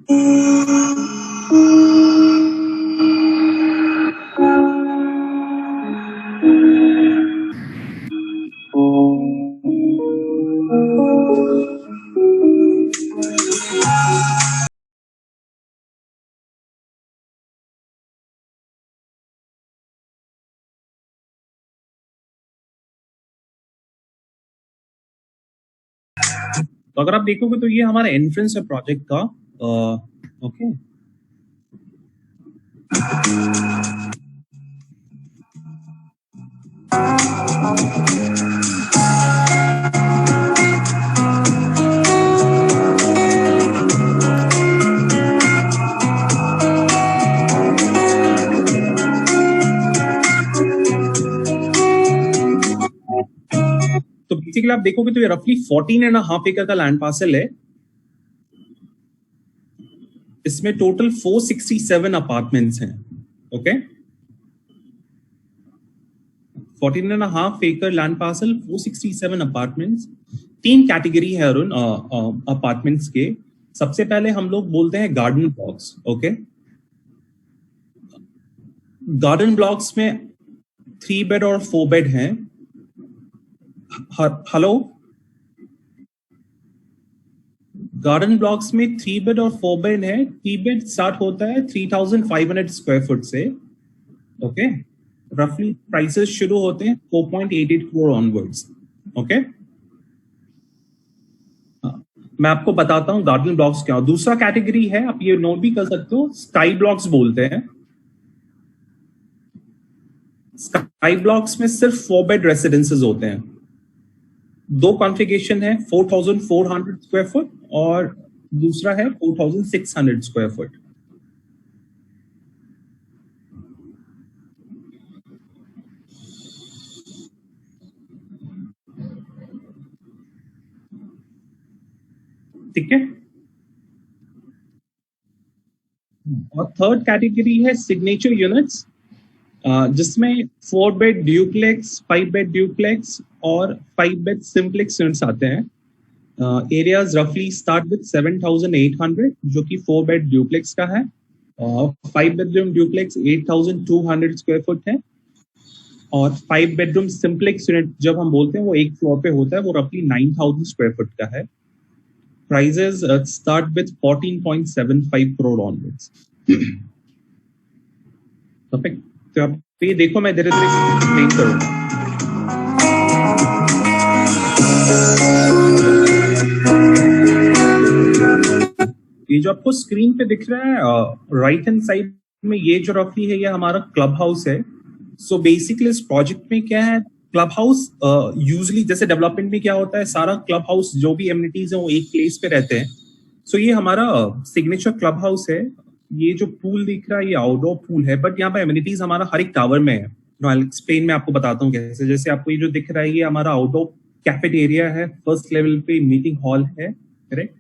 तो अगर आप देखोगे तो ये हमारा इन्फ्रेंस है प्रोजेक्ट का। ओके, तो बेसिकली आप देखोगे तो ये रफली 14.5 एकड़ का लैंड पार्सल है। इसमें टोटल 467 अपार्टमेंट्स हैं। ओके, 14.5 एकड़ लैंड पार्सल, 467 अपार्टमेंट्स। 3 कैटेगरी है अरुण अपार्टमेंट्स के। सबसे पहले हम लोग बोलते हैं garden blocks. Okay, garden blocks में 3 बेड और 4 बेड हैं। हेलो, गार्डन ब्लॉक्स में 3 बेड और 4 बेड है। 3 बेड स्टार्ट होता है 3,500 स्क्वायर फुट से। ओके, रफली प्राइसेस शुरू होते हैं 4.88 करोड़ ऑनवर्ड्स। ओके, मैं आपको बताता हूं गार्डन ब्लॉक्स क्या। दूसरा कैटेगरी है, आप ये नोट भी कर सकते हो, स्काई ब्लॉक्स बोलते हैं। स्काई ब्लॉक्स में सिर्फ 4 बेड रेसिडेंसेस होते हैं। 2 कॉन्फ़िगरेशन है, 4,400 स्क्वायर फुट और दूसरा है 4,600 स्क्वायर फुट। ठीक है, और थर्ड कैटेगरी है सिग्नेचर यूनिट्स, जिसमें 4 बेड ड्यूप्लेक्स, 5 बेड ड्यूप्लेक्स और 5 बेड सिंप्लेक्स यूनिट्स आते हैं। एरियाज रफली स्टार्ट विद 7,800 जो कि 4 बेड ड्यूप्लेक्स का है, और 5 बेडरूम ड्यूप्लेक्स 8,200 स्क्वायर फुट है, और 5 बेडरूम सिंप्लेक्स यूनिट जब हम बोलते हैं वो एक फ्लोर पे होता है, वो रफली 9,000 स्क्वायर फुट का है। Prices start with 14.75 crore onwards. Perfect. तो आप ये देखो, मैं धीरे धीरे एक्सप्लेन करूंगा। ये जो आपको स्क्रीन पे दिख रहा है राइट हैंड साइड में, ये जो रफली है ये हमारा क्लब हाउस है। सो बेसिकली इस प्रोजेक्ट में क्या है, क्लब हाउस यूजली जैसे डेवलपमेंट में क्या होता है, सारा क्लब हाउस जो भी एमिनिटीज है वो एक प्लेस पे रहते हैं। सो ये हमारा सिग्नेचर क्लब हाउस है। ये जो पूल दिख रहा है ये आउटडोर पूल है, बट यहाँ पे एमिनिटीज हमारा हर एक टावर में है। एक्सप्लेन मैं आपको बताता हूँ कैसे। जैसे आपको ये जो दिख रहा है ये हमारा आउटडोर कैफेटेरिया है, फर्स्ट लेवल पे मीटिंग हॉल है, करेक्ट।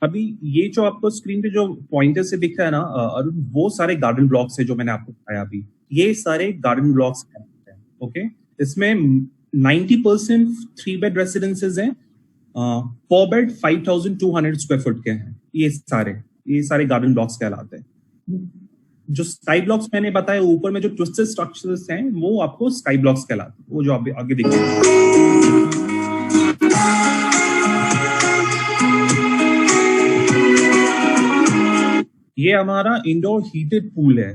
अभी ये जो आपको स्क्रीन पे जो पॉइंटर से दिख रहा है ना अरुण, वो सारे गार्डन ब्लॉक्स है जो मैंने आपको बताया अभी। ये सारे गार्डन ब्लॉक्स हैं। ओके, इसमें 90% 3 बेड रेसिडेंसेज हैं, 4 बेड 5,200 स्क्वायर फुट के हैं। ये सारे गार्डन ब्लॉक्स कहलाते हैं। जो स्काई ब्लॉक्स मैंने बताया ऊपर में जो ट्विस्टेड स्ट्रक्चर्स हैं वो आपको स्काई ब्लॉक्स कहलाते हैं, वो जो आप आगे दिख रहे हैं। ये हमारा इंडोर हीटेड पूल है।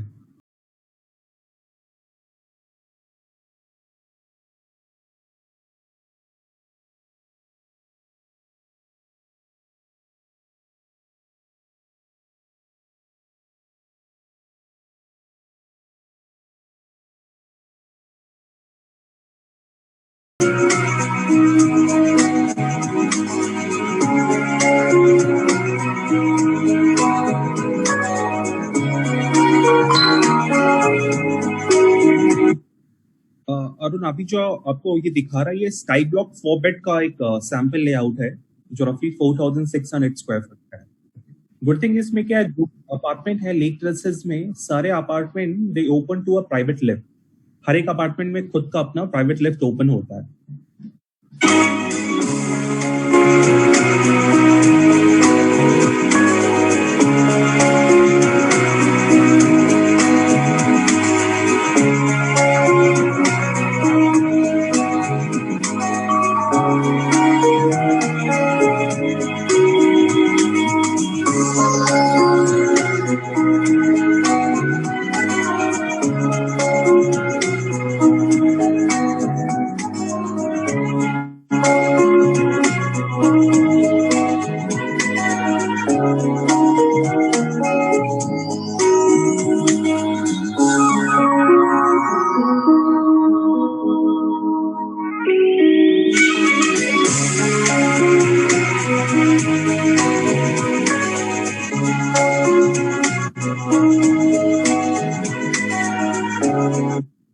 अरुण, अभी जो आपको ये दिखा रहा है ये स्काई ब्लॉक 4 बेड का एक सैंपल लेआउट है जो रफली 4,600 स्क्वायर फुट का है। गुड थिंग इसमें क्या है, जो अपार्टमेंट है लेक टेरेसेस में, सारे apartment they open to a private lift. हर एक अपार्टमेंट में खुद का अपना प्राइवेट लिफ्ट ओपन होता है।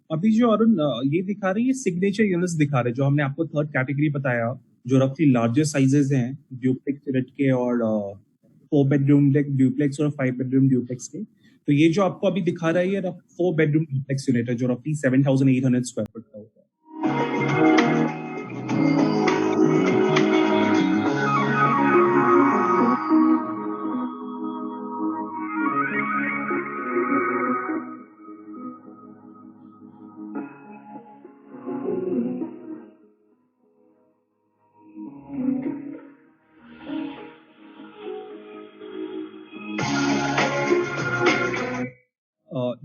अभी जो अरुण ये दिखा रही है सिग्नेचर यूनिट्स दिखा रहे हैं, जो हमने आपको थर्ड कैटेगरी बताया, जो रफली लार्जर साइजेस हैं ड्यूप्लेक्स यूनिट के और 4 बेडरूम ड्यूप्लेक्स और 5 बेडरूम ड्यूप्लेक्स के। तो ये जो आपको अभी दिखा रहा है ये 4 बेडरूम ड्यूप्लेक्स यूनिट है, जो रफली 7,800 स्क्वायर फुट का होता है।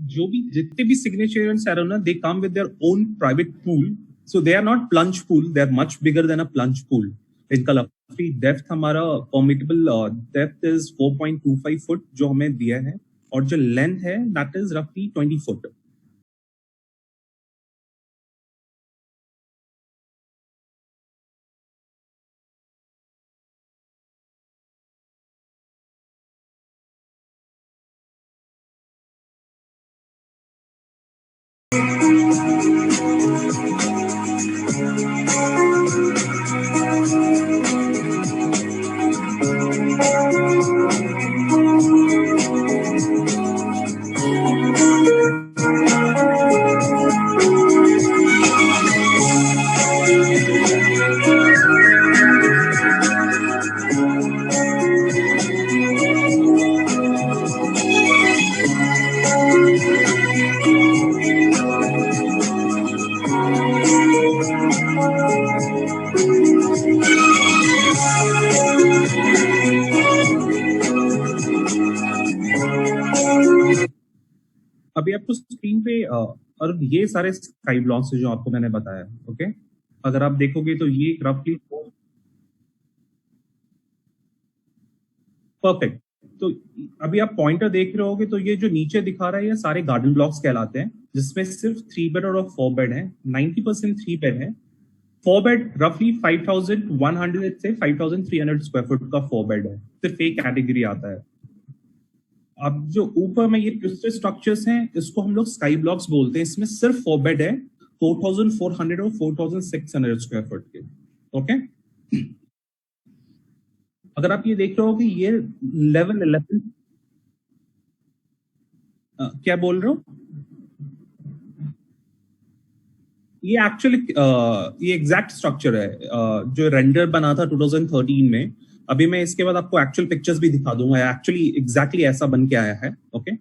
जो भी जितने भी सिग्नेचर यूनिट्स आ रहे हैं ना, they come with their own private pool, so they are not plunge pool, they are much bigger than a plunge pool. इनका लफी डेप्थ हमारा परमिटेबल डेप्थ इज 4.25 फुट जो हमें दिया है, और जो लेंथ है दैट इज रफली 20 फुट। अभी आपको स्क्रीन पे और ये सारे स्काई ब्लॉक्स है जो आपको मैंने बताया, ओके। अगर आप देखोगे तो ये रफली परफेक्ट। तो अभी आप पॉइंटर देख रहे होगे, तो ये जो नीचे दिखा रहा है ये सारे गार्डन ब्लॉक्स कहलाते हैं, जिसमें सिर्फ 3 बेड और 4 बेड है। 90% 3 बेड है। 4 बेड रफली 5,100 से 5,300 स्क्वायर फुट का 4 बेड है, सिर्फ एक कैटेगरी आता है। अब जो ऊपर में ये ट्विस्टेड स्ट्रक्चर्स हैं, इसको हम लोग स्काई ब्लॉक्स बोलते हैं। इसमें सिर्फ 4 बेड है, 4,400 और 4,600 स्क्वायर फुट के, ओके। अगर आप ये देख रहे हो कि ये लेवल 11 क्या बोल रहे हो, ये एक्चुअली ये एग्जैक्ट स्ट्रक्चर है जो रेंडर बना था 2013 में। अभी मैं इसके बाद आपको एक्चुअल पिक्चर्स भी दिखा दूंगा, एक्चुअली एग्जैक्टली ऐसा बन के आया है, ओके।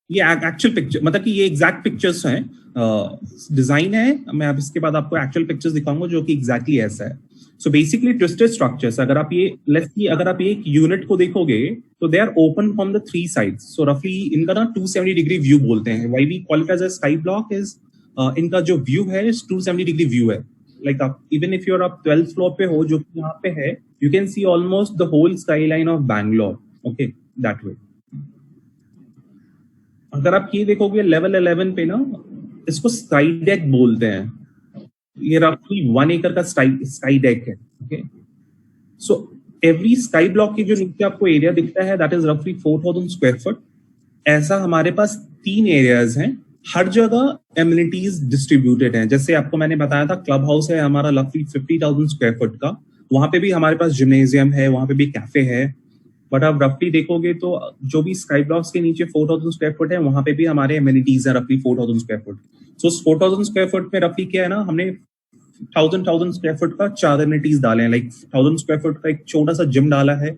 ये एक्चुअल पिक्चर मतलब कि ये एग्जैक्ट पिक्चर्स हैं, डिजाइन है। मैं अब इसके बाद आपको एक्चुअल पिक्चर्स दिखाऊंगा जो कि एग्जैक्टली ऐसा है। सो बेसिकली ट्विस्टेड स्ट्रक्चर्स, अगर आप ये लेट्स सी अगर आप ये एक यूनिट को देखोगे तो they are open from the 3 sides. So रफली इनका ना 270 डिग्री व्यू बोलते हैं। Why we call it as a sky block is इनका जो व्यू है 270 डिग्री व्यू है। लाइक आप इवन इफ यूर आप 12th फ्लोर पे हो, जो कि यहाँ पे है, you can see almost the whole skyline of Bangalore, okay, that way. अगर आप ये देखोगे लेवल 11 पे ना, इसको स्काई डेक बोलते हैं। ये रफली 1 एकड़ का स्काई डेक है, okay. So every sky block की जो नीचे आपको एरिया दिखता है दैट इज रफली 4,000 स्क्वायर फुट। ऐसा हमारे पास 3 एरियाज हैं, हर जगह एमिनिटीज डिस्ट्रीब्यूटेड हैं। जैसे आपको मैंने बताया था क्लब हाउस है हमारा रफली 50,000 स्क्वायर फुट का, वहाँ पे भी हमारे पास जिम्नेजियम है, वहाँ पे भी कैफे है, बट आप रफली देखोगे तो जो भी स्काई ब्लॉक्स के नीचे 4000 स्क्वायर फुट है, वहाँ पे भी हमारे एमिनिटीज है रफली 4000 स्क्वायर फुट। सो 4000 स्क्वायर फुट में रफली क्या है ना, हमने 1000 स्क्वायर फुट का 4 एमिनिटीज डाले हैं, लाइक 1000 स्क्वायर फुट का एक छोटा सा जिम डाला है,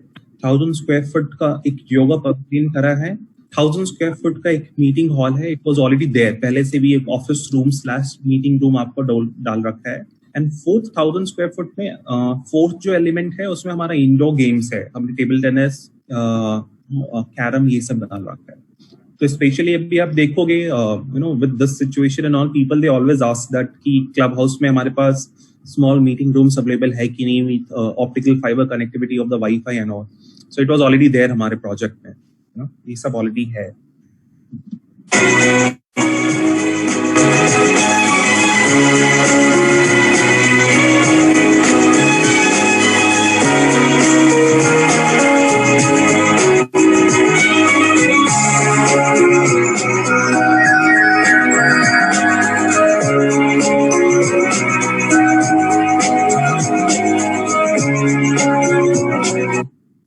1000 स्क्वायर फुट का एक योगा पवेलियन करा है, 1000 स्क्वायर फुट का एक मीटिंग हॉल है, इट वाज ऑलरेडी देयर, पहले से भी एक office room slash meeting room आपको डाल रखा है। एंड 4000 स्क्वायर फुट में फोर्थ जो एलिमेंट है उसमें हमारा इंडोर गेम्स है, हमने टेबल टेनिस, कैरम, ये सब डाल रखा है। तो स्पेशली अभी आप देखोगे with this situation and all, people they always ask that कि क्लब हाउस में हमारे पास स्मॉल मीटिंग रूम्स अवेलेबल है कि नहीं with optical fibre connectivity of the wifi and all. So it was already there हमारे प्रोजेक्ट में, ये सब ऑलरेडी है।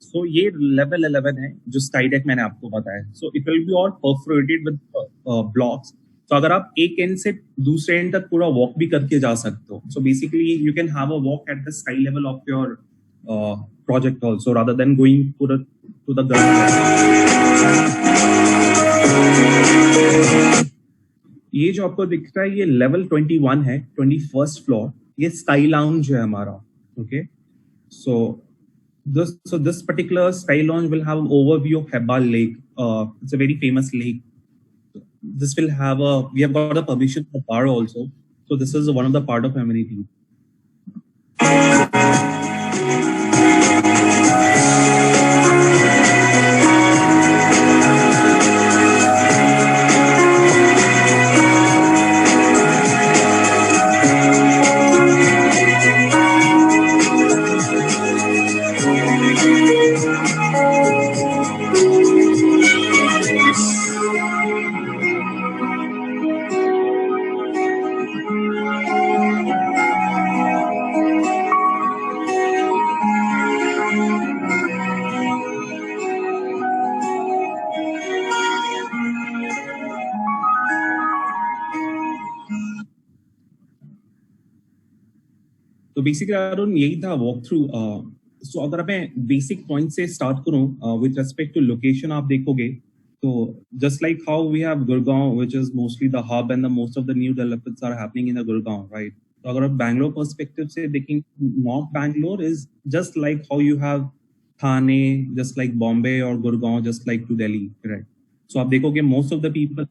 So ये लेवल 11 है जो स्काईडेक मैंने आपको बताया। So it will be all perforated with blocks. तो अगर आप एक एंड से दूसरे एंड तक पूरा वॉक भी करके जा सकते हो। So basically you can have a walk at the sky level of your project also rather than going to the ground. ये जो आपको दिख रहा है ये लेवल 21 है, 21st फ्लोर, ये स्काई लाउंज है हमारा। Okay, so this particular sky lounge will have an overview of Hebbal Lake. It's a very famous lake. This will have we have got a permission for bar also. So this is one of the part of amenity. तो basically Arun यही था walk through. So अगर मैं basic point से start करूं with respect to location, आप देखोगे तो just like how we have Gurgaon which is mostly the hub and the most of the new developments are happening in the Gurgaon, right. तो अगर आप बैंगलोर पर्सपेक्टिव से देखेंगे, north Bangalore is just like how you have Thane, just like Bombay, और Gurgaon just like to Delhi, right. So आप देखोगे most of the people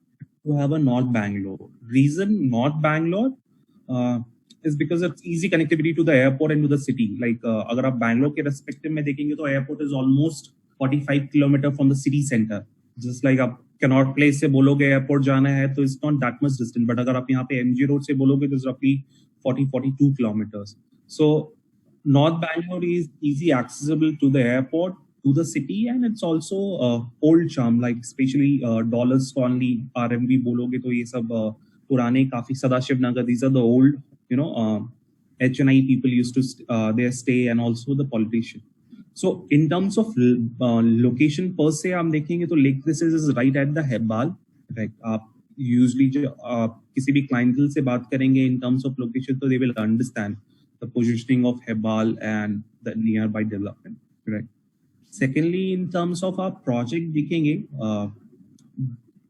who have a North Bangalore. Reason North Bangalore is because it's easy connectivity to the airport and to the city. Like अगर आप Bangalore के respective में देखेंगे तो airport is almost 45 kilometer from the city center. Just like आप Connaught Place से बोलोगे airport जाना है तो it's not that much distant. But अगर आप यहाँ पे MG Road से बोलोगे तो it's roughly 40-42 kilometers. So North Bangalore is easy accessible to the airport, to the city, and it's also old charm, like especially Dollars Colony, RMB बोलोगे तो ये सब पुराने काफी, सदाशिव नगर, these are the old, HNI people used to their stay, and also the politician. So in terms of location per se, हम देखेंगे तो Lake Crystal is right at the Hebbal, right? आप usually जो किसी भी clientele से बात करेंगे in terms of location, तो they will understand the positioning of Hebbal and the nearby development, right? Secondly, in terms of our project देखेंगे,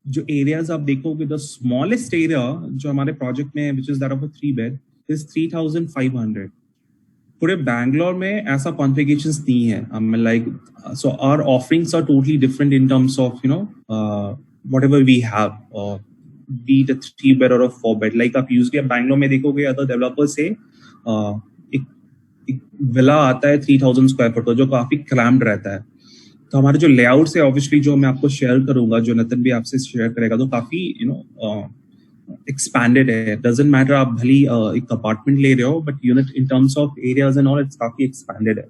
जो areas आप देखोगे, the smallest area जो हमारे project में है, which is that of a 3-bed, is 3,500. पूरे बैंगलोर में ऐसा configurations नहीं है. Like, so our offerings are totally different in terms of whatever we have, be it a 3-bed or a 4-bed. Like आप usually बैंगलोर में देखोगे other developers से एक विला आता है 3000 स्क्वायर फुट, जो काफी क्रैम्ड रहता है। तो हमारे जो लेआउट है ऑब्वियसली जो मैं आपको शेयर करूंगा, जो नितिन भी आपसे शेयर करेगा, तो काफी एक्सपैंडेड है। डजंट मैटर आप भली एक अपार्टमेंट ले रहे हो, but unit in terms of areas and all it's काफी एक्सपैंडेड है।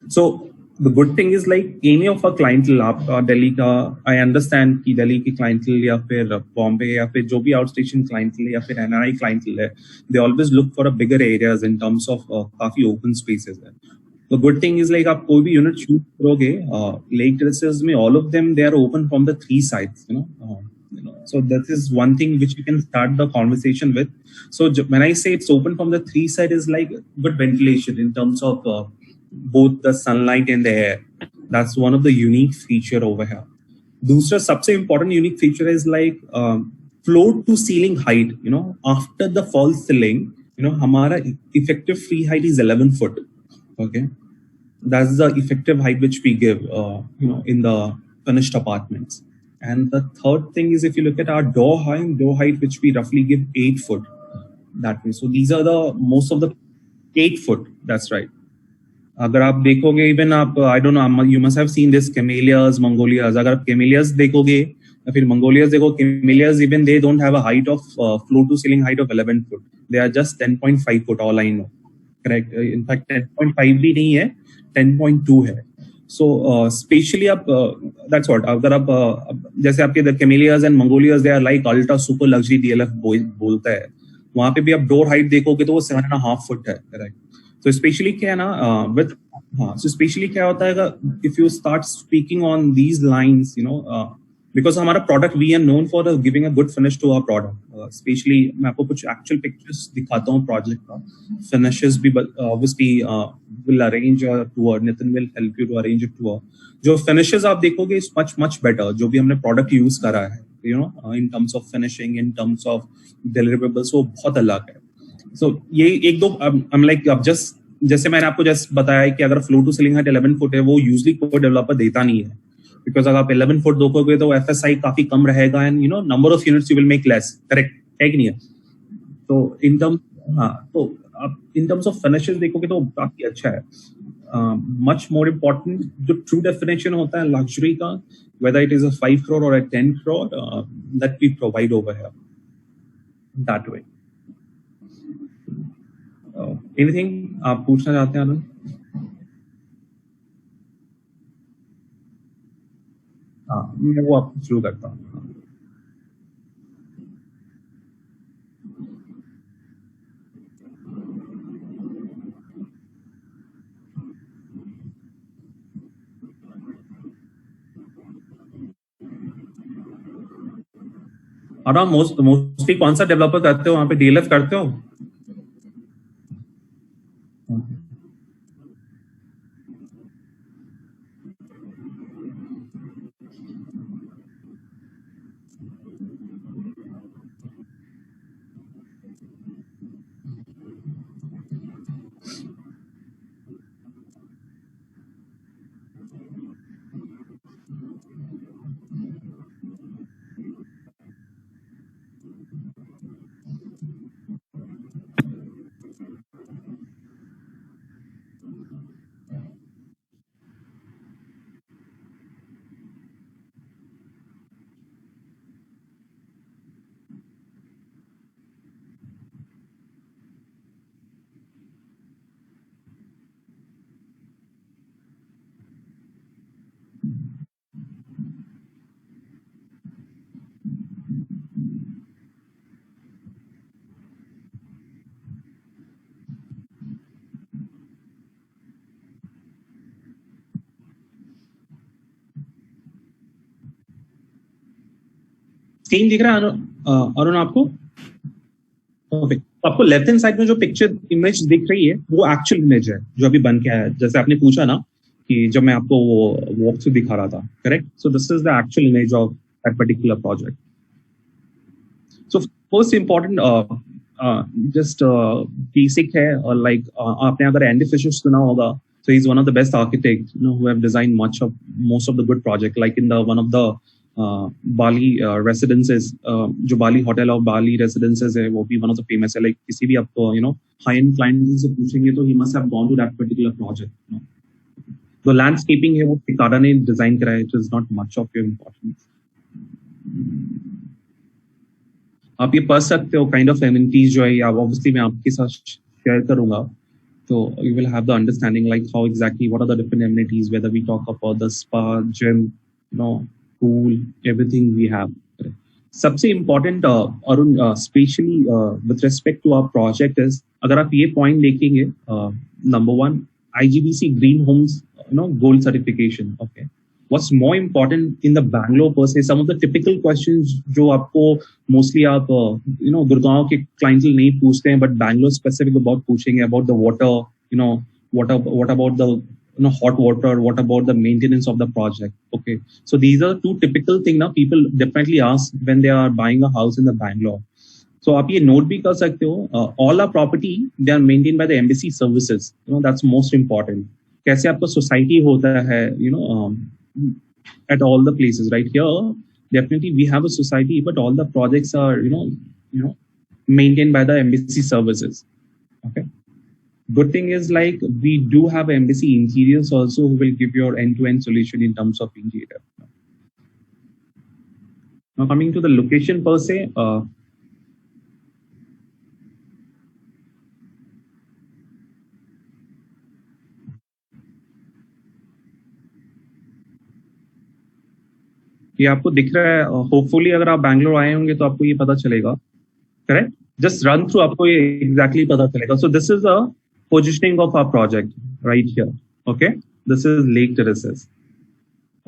सो the good thing is like any of our clientele आप दिल्ली का I understand कि दिल्ली की clientele या फिर बॉम्बे या फिर जो भी outstation clientele या फिर NRI clientele है, they always look for a bigger areas in terms of काफी open spaces है. The good thing is like आप कोई भी unit shoot करोगे Lake Terraces में all of them they are open from the three sides, so that is one thing which you can start the conversation with. So when I say it's open from the three side is like good ventilation in terms of both the sunlight and the air. That's one of the unique feature over here. दूसरा सबसे important unique feature is like floor to ceiling height. After the false ceiling, हमारा effective free height is 11 foot. Okay, that's the effective height which we give, in the finished apartments. And the third thing is if you look at our door height, which we roughly give 8 foot. That way. So these are the most of the 8 foot. That's right. अगर आप देखोगे even आप I don't know you must have seen this Camellias Magnolias अगर आप Camellias देखोगे या फिर Magnolias देखो Camellias even they don't have a height of floor to ceiling height of 11 foot they are just 10.5 foot all I know correct in fact 10.5 भी नहीं है 10.2 है सो स्पेशली आप दैट्स व्हाट अगर आप जैसे आपके Camellias and Magnolias they are like ultra super luxury DLF बोलता है वहां पे भी आप डोर हाइट देखोगे तो वो 7.5 फुट है करेक्ट So especially क्या है ना so especially क्या होता है if you start speaking on these lines, because हमारा product we are known for giving a good finish to our product. Especially मैं आपको कुछ actual pictures दिखाता हूँ project का. Finishes भी obviously will arrange a tour. Nitin will help you to arrange a tour. जो finishes आप देखोगे is much better. जो भी हमने product use करा है, in terms of finishing, in terms of deliverables, वो बहुत अलग है. So ये एक दो I'm like अब just जैसे मैंने आपको जस्ट बताया कि अगर floor to ceiling height 11 foot है वो यूजली कोई डेवलपर देता नहीं है बिकॉज अगर आप 11 फुट देखोगे तो एफएसआई काफी कम रहेगा and number of units you will make less correct है कि नहीं है तो इन आप इन टर्म्स ऑफ फिनिशेस देखोगे तो काफी अच्छा है मच मोर इम्पोर्टेंट जो ट्रू डेफिनेशन होता है लग्जरी का whether it is a 5 crore or a 10 crore that we provide over here that way. Anything आप पूछना चाहते हैं आनंद? हाँ मैं वो आपको शुरू करता हूँ. और आप मोस्टली कौन सा डेवलपर करते हो वहाँ पे डीएलएफ करते हो? स्क्रीन दिख रहा है अरुण आपको? ओके तो आपको लेफ्ट हैंड साइड में जो पिक्चर इमेज दिख रही है वो एक्चुअल इमेज है जो अभी बन के आया है जैसे आपने पूछा ना कि जब मैं आपको वो वॉक थ्रू दिखा रहा था correct so this is the actual image of that particular project. So first important just basic है और लाइक आपने अगर एंडी फिशर सुना होगा so he's one of the best architects who have designed most of the good project like in the one of the Bali residences जो बाली hotel और बाली residences है वो भी वन ऑफ द फेमस है like किसी भी आपको हाई एंड क्लाइंट से पूछेंगे तो he must have gone to that particular project. जो लैंडस्केपिंग है वो पिकारा ने डिजाइन करा है it is not much of your importance. आप ये पढ़ सकते हो काइंड ऑफ एमिनिटीज जो है ऑब्वियसली मैं आपके साथ शेयर करूंगा So you will have the understanding like how exactly what are the different amenities, whether we talk about the spa, gym, pool, everything we have. सबसे important Arun specially with respect to our project is अगर आप ये point देखेंगे number one IGBC green homes gold certification okay what's more important in the Bangalore per se some of the typical questions जो आपको mostly आप गुड़गांव के clientele नहीं पूछते हैं बट बैंगलोर स्पेसिफिक अबाउट पूछेंगे about the water what about the hot water, what about the maintenance of the project. Okay, so these are two typical things now people definitely ask when they are buying a house in the Bangalore. So आप ये note भी कर सकते हो all our property they are maintained by the embassy services. That's most important. कैसे आपका society होता है at all the places right here definitely we have a society but all the projects are maintained by the embassy services. Okay. Good thing is like we do have embassy interiors also who will give your end-to-end solution in terms of interior. Now coming to the location per se, ये आपको दिख रहा है hopefully अगर आप बैंगलोर आए होंगे तो आपको ये पता चलेगा करेक्ट जस्ट रन थ्रू आपको ये एग्जैक्टली पता चलेगा so this is a positioning of our project right here. Okay, this is Lake Terraces.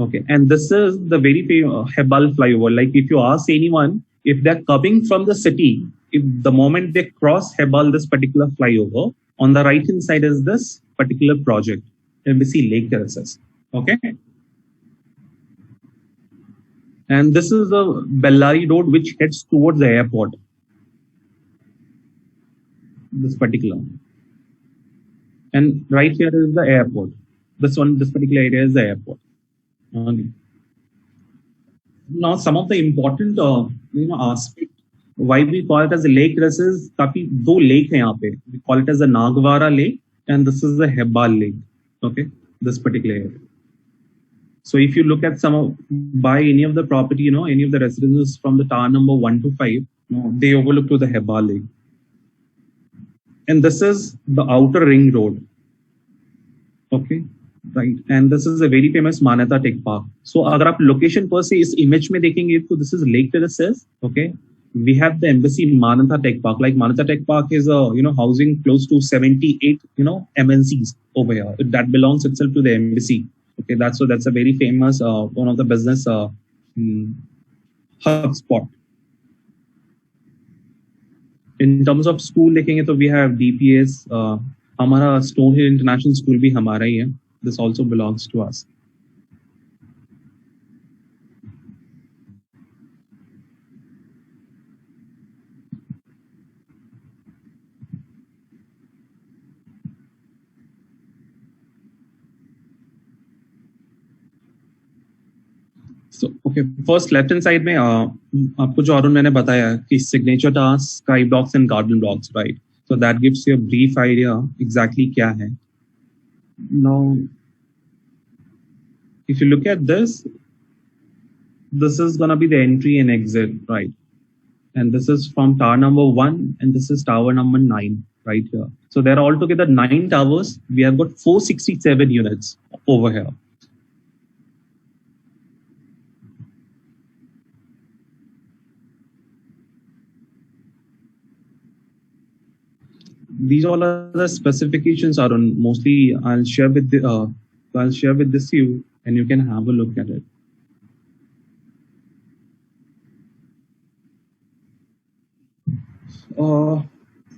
Okay, and this is the very famous Hebbal flyover. Like if you ask anyone if they're coming from the city, if the moment they cross Hebbal, this particular flyover, on the right hand side is this particular project, Embassy Lake Terraces. Okay, and this is the Bellary Road which heads towards the airport. This particular. And right here is the airport. This particular area is the airport. Okay. Now, some of the important, aspect why we call it as the Lake Terraces. काफी दो lake हैं यहाँ पे. We call it as the Nagwara Lake, and this is the Hebbal Lake. Okay, this particular area. So if you look at buy any of the property, any of the residences from the tower number 1 to 5, they overlook to the Hebbal Lake. And this is the outer ring road. Okay, right. And this is a very famous Manyata Tech Park. So अगर आप location per se इस image में देखेंगे तो this is Lake Terraces. Okay, we have the embassy Manyata Tech Park. Like Manyata Tech Park is housing close to 78 MNCs over here. That belongs itself to the embassy. Okay, that's a very famous one of the business hub spot. In terms of school देखेंगे तो we have DPS, हमारा Stone Hill International School भी हमारा ही है. This also belongs to us. So, okay, first left hand side में आपको जो अरुण मैंने बताया कि signature tasks, sky blocks and garden blocks, right? So that gives you a brief idea exactly क्या है. Now, if you look at this is gonna be the entry and exit, right? And this is from tower number 1 and this is tower number 9 right here. So there are altogether 9 towers. We have got 467 units over here. These all are the specifications are on mostly I'll share with this you and you can have a look at it.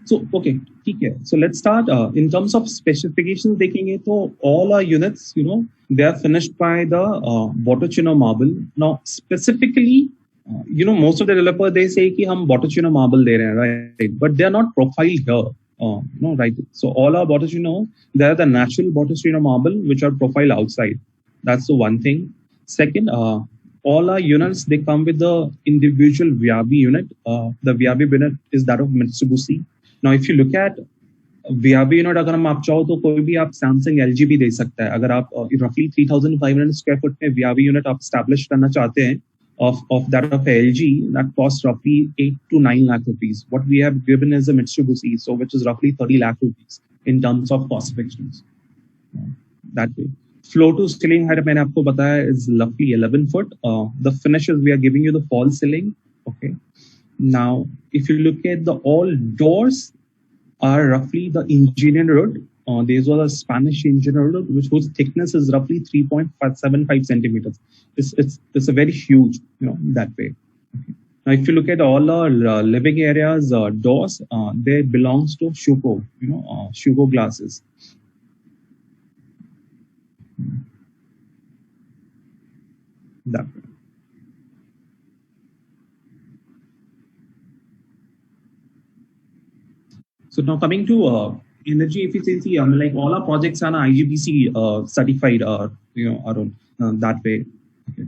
So okay, ठीक है. So let's start. In terms of specifications देखेंगे तो all our units, they are finished by the Botticelli marble. Now specifically, most of the developers they say कि हम Botticelli marble दे रहे हैं, right? But they are not profiled here. Right. So all our Botticelli, they are the natural Botticelli marble which are profiled outside. That's the one thing. Second, all our units they come with the individual Viabi unit. The Viabi unit is that of Mitsubishi. Now, if you look at Viabi unit, अगर हम आप चाहो तो कोई भी आप Samsung LG भी दे सकता है. अगर आप roughly 3,500 square foot में Viabi unit आप establish करना चाहते हैं, of that of LG, that costs roughly 8 to 9 lakh rupees. What we have given is a Mitsubishi, so which is roughly 30 lakh rupees. in terms of cost effectiveness. That way. Floor to ceiling height मैंने आपको बताया is roughly 11 foot. The finishes we are giving you the false ceiling. Okay. Now, if you look at the all doors are roughly the engineered wood. These are the Spanish engineered wood, whose thickness is roughly 3.75 centimeters. It's a very huge, that way. Okay. Now, if you look at all our living areas doors, they belongs to Schuko, Schuko glasses. That way. So now coming to energy efficiency, like all our projects are IGBC certified, are that way. Okay.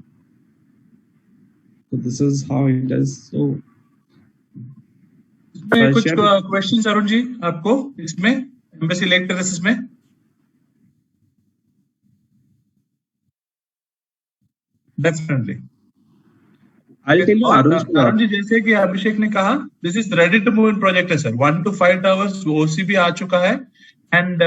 So this is how it is. So इसमें कुछ questions Arun ji आपको इसमें Embassy Lake terraces में? Definitely. I'll tell you, Arun ji, जैसे कि अभिषेक ने कहा, this is ready to move in project है सर. 1 to 5 towers OC भी आ चुका है, and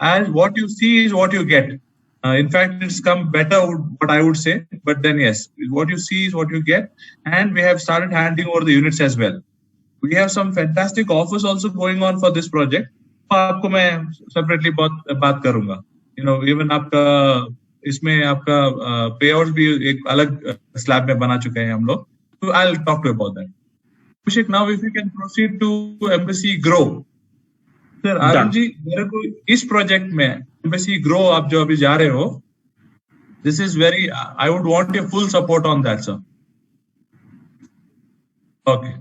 as what you see is what you get. In fact, it's come better, what I would say. But then yes, what you see is what you get, and we have started handing over the units as well. We have some fantastic offers also going on for this project. आपको मैं separately बात करूंगा. Even आपका इसमें आपका पेआउट्स भी एक अलग स्लैब में बना चुके हैं हम लोग. So I'll talk to you about that. Abhishek, now if you can proceed to Embassy Grow. Sir, Arun ji, मेरे को इस प्रोजेक्ट में Embassy Grow आप जो अभी जा रहे हो, this is very, I would want your full support on that, sir. Okay.